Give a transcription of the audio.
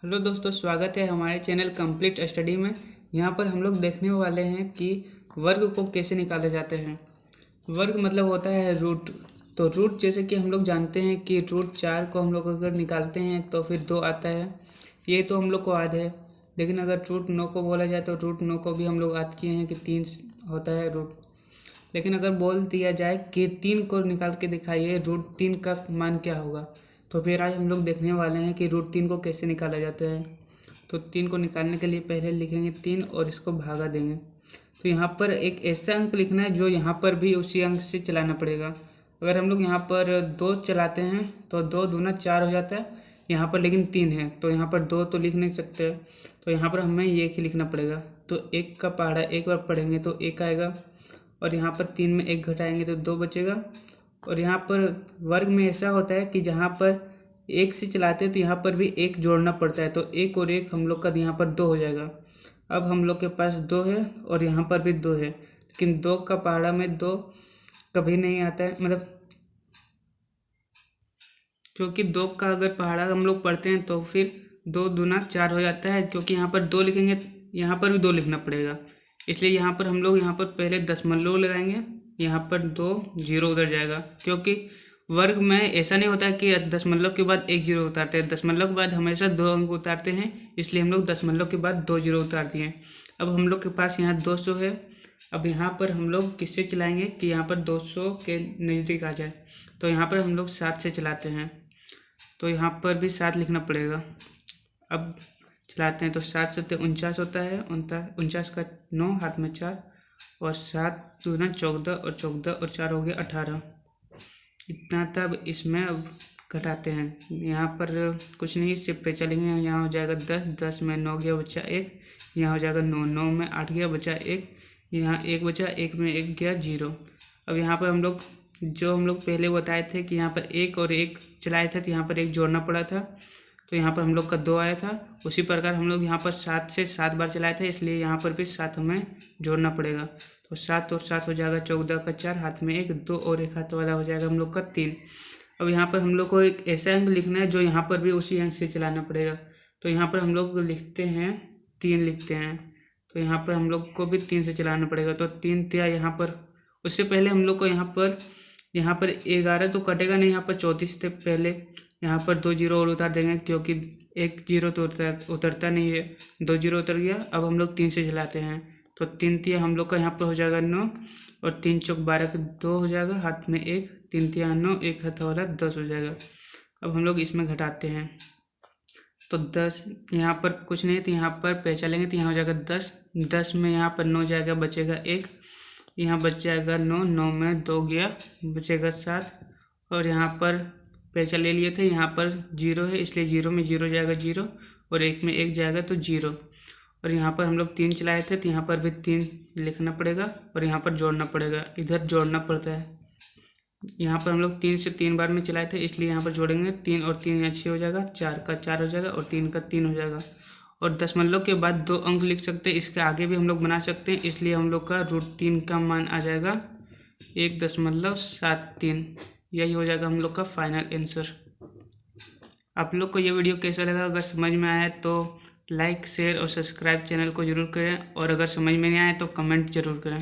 Hello दोस्तों, स्वागत है हमारे चैनल कंप्लीट स्टडी में। यहाँ पर हम लोग देखने वाले हैं कि वर्ग को कैसे निकाले जाते हैं। वर्ग मतलब होता है रूट। तो रूट जैसे कि हम लोग जानते हैं कि रूट 4 को हम लोग अगर निकालते हैं तो फिर 2 आता है। ये तो हम लोग को याद है। लेकिन अगर रूट 9 को बोला जाए तो रूट 9 को भी हम लोग याद किए हैं कि 3 होता है रूट। लेकिन अगर बोल दिया जाए कि 3 को निकाल के दिखाइए रूट 3 का मान क्या होगा, तो फिर आज हम लोग देखने वाले हैं कि रूट 3 को कैसे निकाला जाता है। तो 3 को निकालने के लिए पहले लिखेंगे 3 और इसको भागा देंगे। तो यहाँ पर एक ऐसा अंक लिखना है जो यहाँ पर भी उसी अंक से चलाना पड़ेगा। अगर हम लोग यहाँ पर 2 चलाते हैं तो 2 दूना 4 हो जाता है। यहाँ पर लेकिन 3 है तो यहाँ पर 2 तो लिख नहीं सकते, तो यहाँ पर हमें एक ही लिखना पड़ेगा। तो 1 का पहाड़ा एक बार पढ़ेंगे तो 1 आएगा, और यहाँ पर 3 में 1 घटाएंगे तो 2 बचेगा। और यहाँ पर वर्ग में ऐसा होता है कि जहाँ पर 1 से चलाते हैं तो यहाँ पर भी 1 जोड़ना पड़ता है। तो 1 और 1 हम लोग का यहाँ पर 2 हो जाएगा। अब हम लोग के पास 2 है और यहाँ पर भी 2 है, लेकिन 2 का पहाड़ा में 2 कभी नहीं आता है, मतलब क्योंकि 2 का अगर पहाड़ा हम लोग पढ़ते हैं तो फिर 2 दूना 4 हो जाता है। क्योंकि यहाँ पर 2 लिखेंगे, यहाँ पर भी 2 लिखना पड़ेगा, इसलिए यहाँ पर हम लोग यहाँ पर पहले दशमलव लगाएंगे। यहाँ पर 2 जीरो उधर जाएगा, क्योंकि वर्ग में ऐसा नहीं होता है कि दशमलव के बाद 1 जीरो उतारते हैं। दशमलव के बाद हमेशा 2 अंक उतारते हैं, इसलिए हम लोग दशमलव के बाद 2 जीरो उतार दिए। अब हम लोग के पास यहाँ 200 है। अब यहाँ पर हम लोग किससे चलाएंगे कि यहाँ पर 200 के नज़दीक आ जाए। तो यहाँ पर हम लोग 7 से चलाते हैं, तो यहाँ पर भी 7 लिखना पड़ेगा। अब चलाते हैं तो 7 7 49 होता है। 49 का 9 हाथ में 4 और 7 दूना 14 और 14 और 4 हो गया 18। इतना तब इसमें अब घटाते हैं। यहाँ पर कुछ नहीं, सिर्फ पे चलेंगे। यहाँ हो जाएगा 10, 10 में 9 गया बचा 1, यहाँ हो जाएगा 9, 9 में 8 गया बचा 1, यहाँ 1 बचा, 1 में 1 गया 0। अब यहाँ पर हम लोग जो हम लोग पहले बताए थे कि यहाँ पर 1 और 1 चलाए थे तो यहाँ पर 1 जोड़ना पड़ा था, तो यहाँ पर हम लोग का 2 आया था। उसी प्रकार हम लोग यहाँ पर 7 से 7 बार चलाए थे, इसलिए यहाँ पर भी 7 हमें जोड़ना पड़ेगा। तो 7 और 7 हो जाएगा 14 का 4, हाथ में 1, 2 और 1 हाथ वाला हो जाएगा हम लोग का 3। अब यहाँ पर हम लोग को एक ऐसा अंक लिखना है जो यहाँ पर भी उसी अंक से चलाना पड़ेगा। तो यहाँ पर हम लोग लिखते हैं 3 लिखते हैं, तो यहाँ पर हम लोग को भी 3 से चलाना पड़ेगा। तो 3 तिया यहाँ पर, उससे पहले हम लोग को यहाँ पर 11 तो कटेगा नहीं, यहाँ पर 34 से पहले यहाँ पर 2 जीरो और उतार देंगे, क्योंकि 1 जीरो तो उतरता नहीं है। 2 जीरो उतर गया। अब हम लोग 3 से चलाते हैं, तो 3 तिया हम लोग का यहाँ पर हो जाएगा 9, और 3 चौक 12 का 2 हो जाएगा, हाथ में 1, 3 तिया 9, 1 हाथ वाला 10 हो जाएगा। अब हम लोग इसमें घटाते हैं तो 10, यहाँ पर कुछ नहीं तो यहाँ पर पे चलेंगे तो यहाँ हो जाएगा 10, 10 में यहाँ पर 9 जाएगा बचेगा 1, यहाँ बच जाएगा 9, 9 में 2 गया बचेगा 7, और यहाँ पर पैसा ले लिए थे, यहाँ पर 0 है इसलिए 0 में 0 जाएगा 0, और 1 में 1 जाएगा तो 0। और यहाँ पर हम लोग 3 चलाए थे तो यहाँ पर भी 3 लिखना पड़ेगा, और यहाँ पर जोड़ना पड़ेगा, इधर जोड़ना पड़ता है। यहाँ पर हम लोग 3 से 3 बार में चलाए थे, इसलिए यहाँ पर जोड़ेंगे 3 और 3 यहाँ 6 हो जाएगा, 4 का 4 हो जाएगा, और 3 का 3 हो जाएगा। और दशमलव के बाद 2 अंक लिख सकते हैं, इसके आगे भी हम लोग बना सकते हैं, इसलिए हम लोग का रूट 3 का मान आ जाएगा 1.73। यही हो जाएगा हम लोग का फाइनल आंसर। आप लोग को ये वीडियो कैसा लगा? अगर समझ में आया तो लाइक, शेयर और सब्सक्राइब चैनल को ज़रूर करें, और अगर समझ में नहीं आया तो कमेंट ज़रूर करें।